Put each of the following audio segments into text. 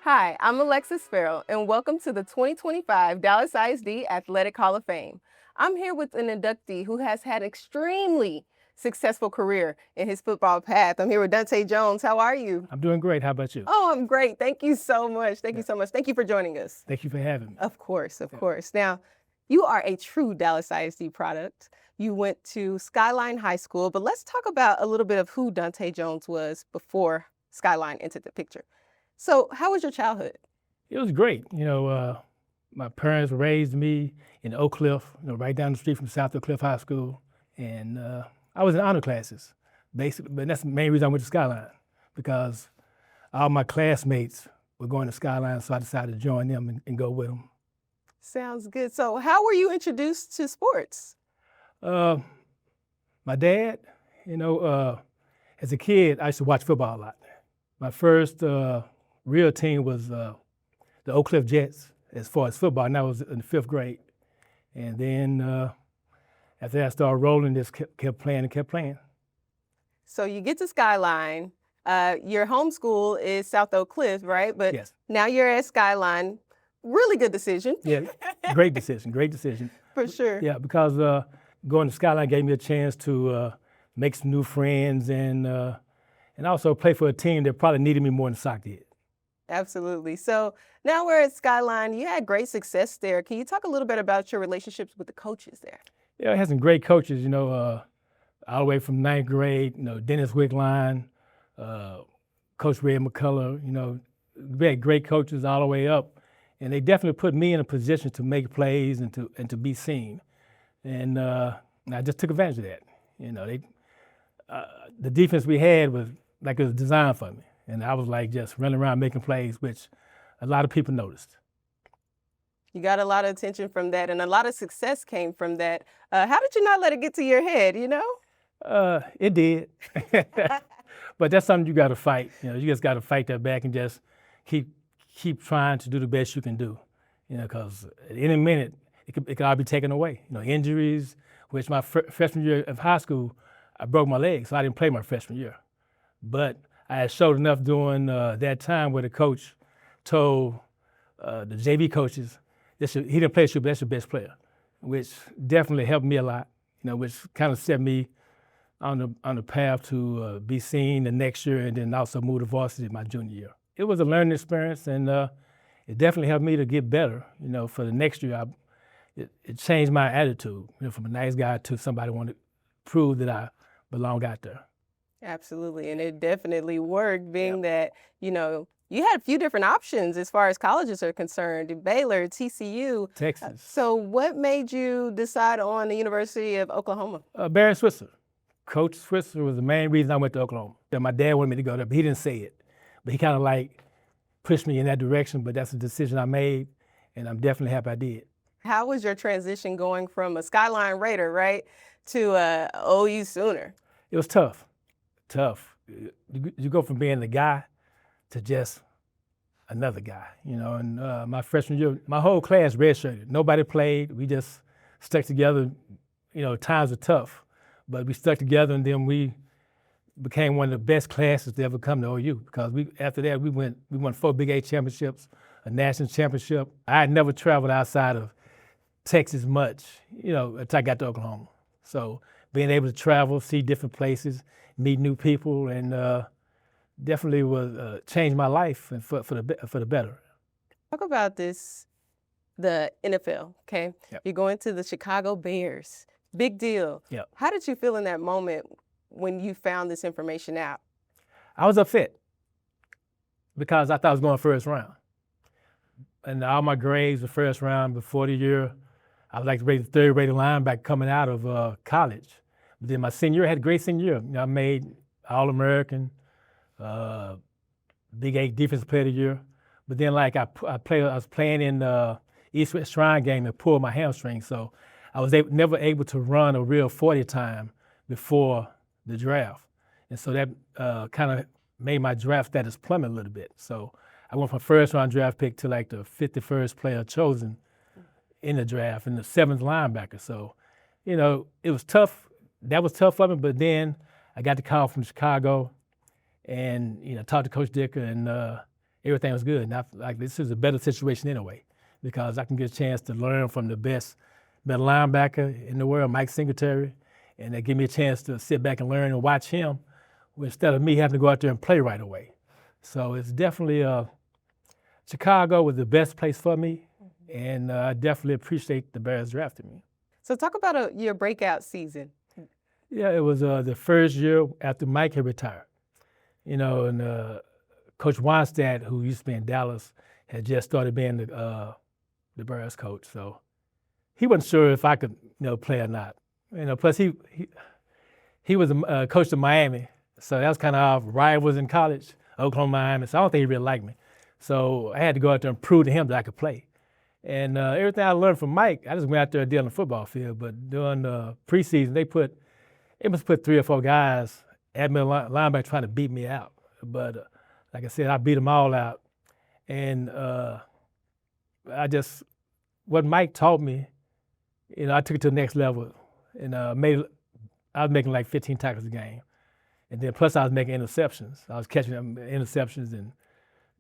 Hi, I'm Alexis Farrell, and welcome to the 2025 Dallas ISD Athletic Hall of Fame. I'm here with an inductee who has had extremely successful career in his football path. I'm here with Dante Jones. How are you? I'm doing great. How about you? Oh, I'm great. Thank you so much. Thank Yeah. you so much. Thank you for joining us. Thank you for having me. Of course, of Yeah. course. Now, you are a true Dallas ISD product. You went to Skyline High School, but let's talk about a little bit of who Dante Jones was before Skyline entered the picture. So, how was your childhood? It was great. My parents raised me in Oak Cliff, right down the street from South Oak Cliff High School. And I was in honor classes, basically. But that's the main reason I went to Skyline, because all my classmates were going to Skyline, so I decided to join them and go with them. Sounds good. So, how were you introduced to sports? My dad, as a kid, I used to watch football a lot. My first real team was the Oak Cliff Jets as far as football, and that was in the 5th grade. And then after that, I started rolling, just kept playing and kept playing. So, you get to Skyline. Your home school is South Oak Cliff, right? But Yes. now you're at Skyline. Really good decision. Yeah, great decision, great decision. For sure. Yeah, because going to Skyline gave me a chance to make some new friends and also play for a team that probably needed me more than Sock did. Absolutely. So now we're at Skyline. You had great success there. Can you talk a little bit about your relationships with the coaches there? Yeah, I had some great coaches, all the way from 9th grade, Dennis Wickline, Coach Red McCullough, we had great coaches all the way up. And they definitely put me in a position to make plays and to be seen. And I just took advantage of that. The defense we had was like it was designed for me. And I was like just running around making plays, which a lot of people noticed. You got a lot of attention from that, and a lot of success came from that. How did you not let it get to your head, It did. But that's something you got to fight. You just got to fight that back and just keep trying to do the best you can do. Because at any minute, it could all be taken away. Injuries, which my freshman year of high school, I broke my leg, so I didn't play my freshman year. But I had showed enough during that time where the coach told the JV coaches, he didn't play you, but that's your best player, which definitely helped me a lot, which kind of set me on the path to be seen the next year and then also move to varsity my junior year. It was a learning experience, and it definitely helped me to get better. For the next year, it changed my attitude, from a nice guy to somebody who wanted to prove that I belong out there. Absolutely, and it definitely worked, being that, you had a few different options as far as colleges are concerned, Baylor, TCU. Texas. So what made you decide on the University of Oklahoma? Barry Switzer. Coach Switzer was the main reason I went to Oklahoma. My dad wanted me to go there, but he didn't say it. But he kind of pushed me in that direction, but that's a decision I made, and I'm definitely happy I did. How was your transition going from a Skyline Raider, right, to a OU Sooner? It was tough. You go from being the guy to just another guy, and my freshman year, my whole class redshirted. Nobody played. We just stuck together. Times were tough, but we stuck together, and then we became one of the best classes to ever come to OU, because after that we won 4 Big 8 championships, a national championship. I had never traveled outside of Texas much, until I got to Oklahoma. So being able to travel, see different places, meet new people, and definitely was changed my life and for the better. Talk about this, the NFL, okay? Yep. You're going to the Chicago Bears. Big deal. Yep. How did you feel in that moment when you found this information out? I was upset because I thought I was going first round. And all my grades were first round before the year. I was like the 3rd rated linebacker coming out of college. But then my senior year, I had a great senior year. I made All-American, Big 8 Defensive Player of the Year. But then I was playing in East-West Shrine game and pulled my hamstring. So I was never able to run a real 40 time before the draft. And so that kind of made my draft status plummet a little bit. So I went from first round draft pick to the 51st player chosen in the draft and the 7th linebacker. So, it was tough. That was tough for me, but then I got the call from Chicago and, talked to Coach Dicker, and everything was good. And I feel like this is a better situation anyway, because I can get a chance to learn from the best middle linebacker in the world, Mike Singletary, and they give me a chance to sit back and learn and watch him instead of me having to go out there and play right away. So it's definitely Chicago was the best place for me, and I definitely appreciate the Bears drafting me. So talk about your breakout season. Yeah, it was the first year after Mike had retired. You know, and Coach Weinstadt, who used to be in Dallas, had just started being the Bears coach. So he wasn't sure if I could, play or not. Plus he was a coach of Miami, so that was kind of our rivals in college, Oklahoma, Miami. So I don't think he really liked me. So I had to go out there and prove to him that I could play. And everything I learned from Mike, I just went out there and did on the football field. But during the preseason, they must put 3 or 4 guys at middle linebacker trying to beat me out. But like I said, I beat them all out. And what Mike taught me, I took it to the next level. And I was making like 15 tackles a game. And then plus I was making interceptions. I was catching them interceptions and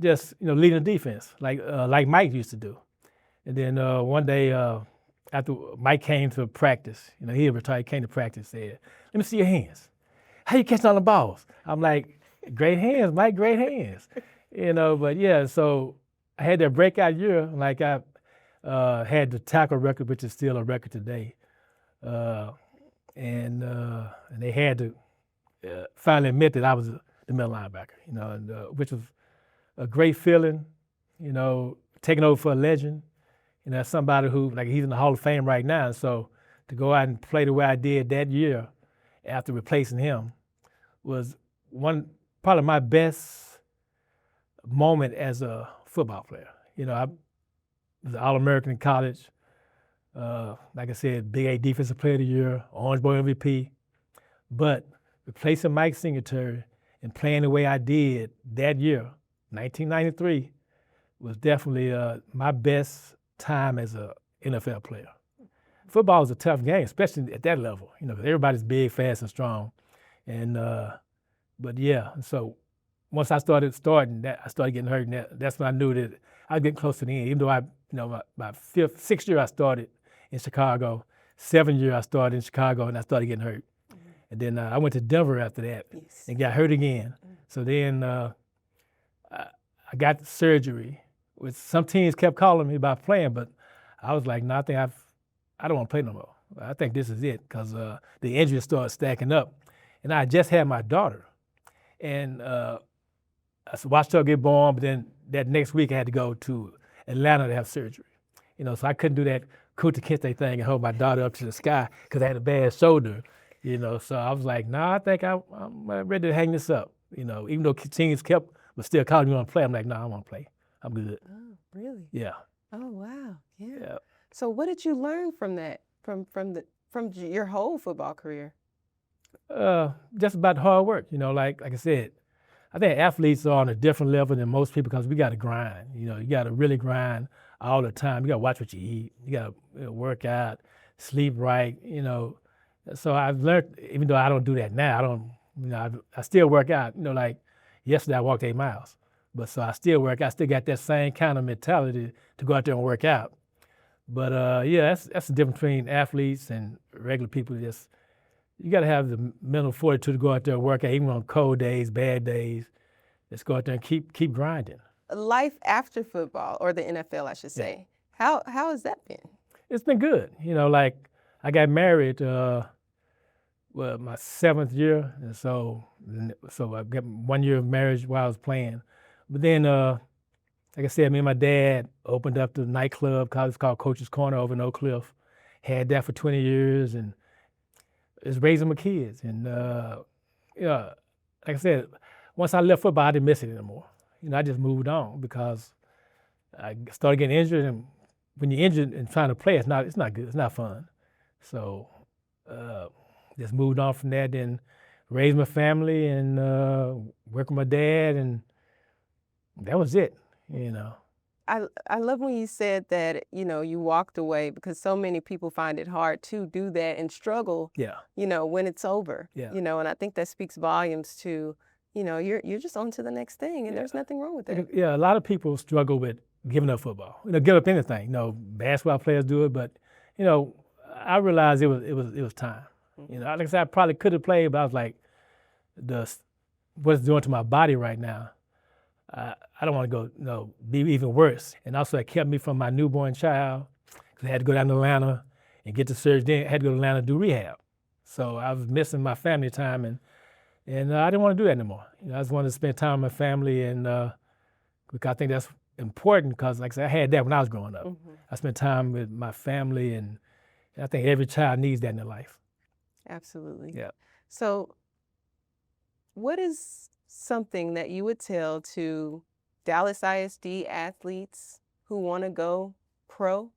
just, leading the defense like Mike used to do. And then one day after Mike came to practice, he had retired, came to practice, said, "Let me see your hands. How you catching all the balls?" I'm like, "Great hands, Mike, great hands." But yeah, so I had that breakout year, like I had the tackle record, which is still a record today. And they had to finally admit that I was the middle linebacker, which was a great feeling, taking over for a legend. Somebody who, like, he's in the Hall of Fame right now. So to go out and play the way I did that year after replacing him was part of my best moment as a football player. I was an All-American in college. Like I said, Big 8 Defensive Player of the Year, Orange Bowl MVP. But replacing Mike Singletary and playing the way I did that year, 1993, was definitely my best time as an NFL player. Football is a tough game, especially at that level, because everybody's big, fast, and strong. And but yeah, so once I started getting hurt, and that's when I knew that I was getting close to the end. Even though my 6th year I started in Chicago, 7th year I started in Chicago, and I started getting hurt. Mm-hmm. And then I went to Denver after that and got hurt again. Mm-hmm. So then I got the surgery. Which some teams kept calling me about playing, but I was like, no, I don't want to play no more. I think this is it, because the injuries started stacking up. And I just had my daughter. And I watched her get born, but then that next week I had to go to Atlanta to have surgery. So I couldn't do that Kunta Kinte thing and hold my daughter up to the sky because I had a bad shoulder. So I was like, no, I think I'm ready to hang this up. Even though teams was still calling me on to play, I'm like, no, I want to play. I'm good. Oh, really? Yeah. Oh, wow. Yeah. So what did you learn from that, from your whole football career? Just about hard work. Like I said, I think athletes are on a different level than most people because we got to grind. You got to really grind all the time. You got to watch what you eat. You got to work out, sleep right. So I've learned, even though I don't do that now, I still work out. Like yesterday I walked 8 miles. But so I still work. I still got that same kind of mentality to go out there and work out. But yeah, that's the difference between athletes and regular people. You got to have the mental fortitude to go out there and work out, even on cold days, bad days. Just go out there and keep grinding. Life after football, or the NFL, I should say. Yeah. How has that been? It's been good. Like I got married. My 7th year, and so I got 1 year of marriage while I was playing. But then, like I said, me and my dad opened up the nightclub. It's called Coach's Corner over in Oak Cliff. Had that for 20 years, and was raising my kids. And like I said, once I left football, I didn't miss it anymore. I just moved on because I started getting injured, and when you're injured and trying to play, it's not good. It's not fun. So just moved on from that. Then raised my family and worked with my dad, and that was it. I love when you said that, you walked away, because so many people find it hard to do that and struggle, Yeah. when it's over. Yeah. And I think that speaks volumes to, you're just on to the next thing, and there's nothing wrong with that. Yeah, a lot of people struggle with giving up football. Give up anything. Basketball players do it, but I realized it was time. Like I said, I probably could have played, but I was like, what it's doing to my body right now. I don't want to go, be even worse. And also, it kept me from my newborn child because I had to go down to Atlanta and get the surgery. Then I had to go to Atlanta to do rehab. So I was missing my family time, and I didn't want to do that anymore. I just wanted to spend time with my family, and because I think that's important. Because, like I said, I had that when I was growing up. I spent time with my family, and I think every child needs that in their life. Absolutely. Yeah. So, what is something that you would tell to Dallas ISD athletes who want to go pro?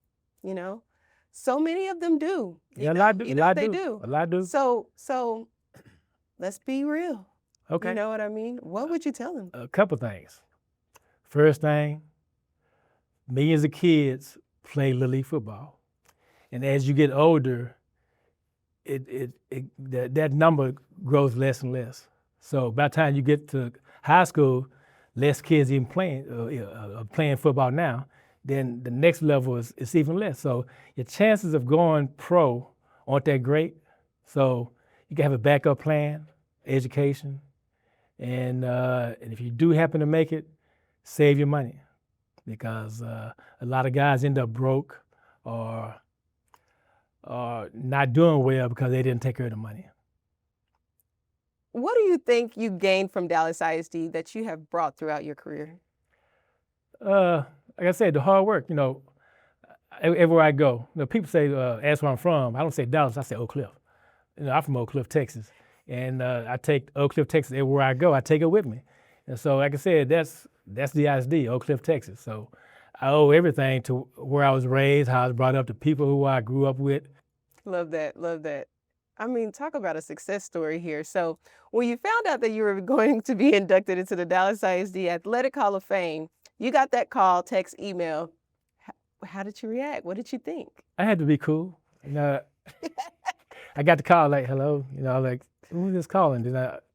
So many of them do. Yeah, a lot do. They do. A lot do. So let's be real. Okay. You know what I mean? What would you tell them? A couple things. First thing, millions of kids play Little League football. And as you get older, that number grows less and less. So by the time you get to high school, less kids even playing football now. Then the next level is even less. So your chances of going pro aren't that great. So you can have a backup plan, education, and if you do happen to make it, save your money, because a lot of guys end up broke or not doing well because they didn't take care of the money. What do you think you gained from Dallas ISD that you have brought throughout your career? Like I said, the hard work. Everywhere I go, people say, ask where I'm from. I don't say Dallas, I say Oak Cliff. I'm from Oak Cliff, Texas. And I take Oak Cliff, Texas, everywhere I go, I take it with me. And so, like I said, that's the ISD, Oak Cliff, Texas. So I owe everything to where I was raised, how I was brought up, the people who I grew up with. Love that, love that. I mean, talk about a success story here. So when you found out that you were going to be inducted into the Dallas ISD Athletic Hall of Fame, you got that call, text, email. How did you react? What did you think? I had to be cool. I got the call like, hello, like, who's this calling?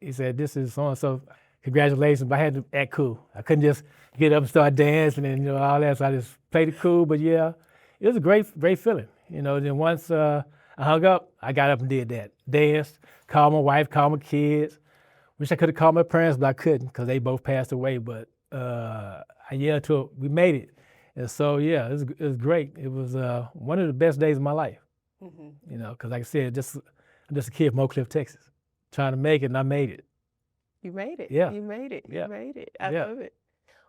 He said, this is so-and-so, congratulations, but I had to act cool. I couldn't just get up and start dancing and all that, so I just played it cool, but yeah, it was a great feeling. Then once I hung up, I got up and did that. Danced, called my wife, called my kids. Wish I could have called my parents, but I couldn't because they both passed away, but I yelled to them, we made it. And so, yeah, it was great. It was one of the best days of my life. Because like I said, I'm just a kid from Oak Cliff, Texas, trying to make it, and I made it. You made it. Yeah. You made it. Yeah. You made it. I love it.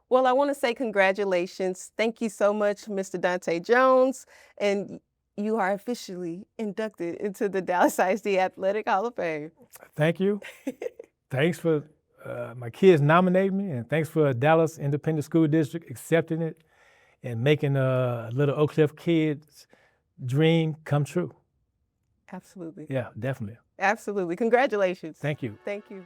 Well, I want to say congratulations. Thank you so much, Mr. Dante Jones. And you are officially inducted into the Dallas ISD Athletic Hall of Fame. Thank you. Thanks for my kids nominating me, and thanks for Dallas Independent School District accepting it and making a little Oak Cliff kid's dream come true. Absolutely. Yeah, definitely. Absolutely. Congratulations. Thank you. Thank you.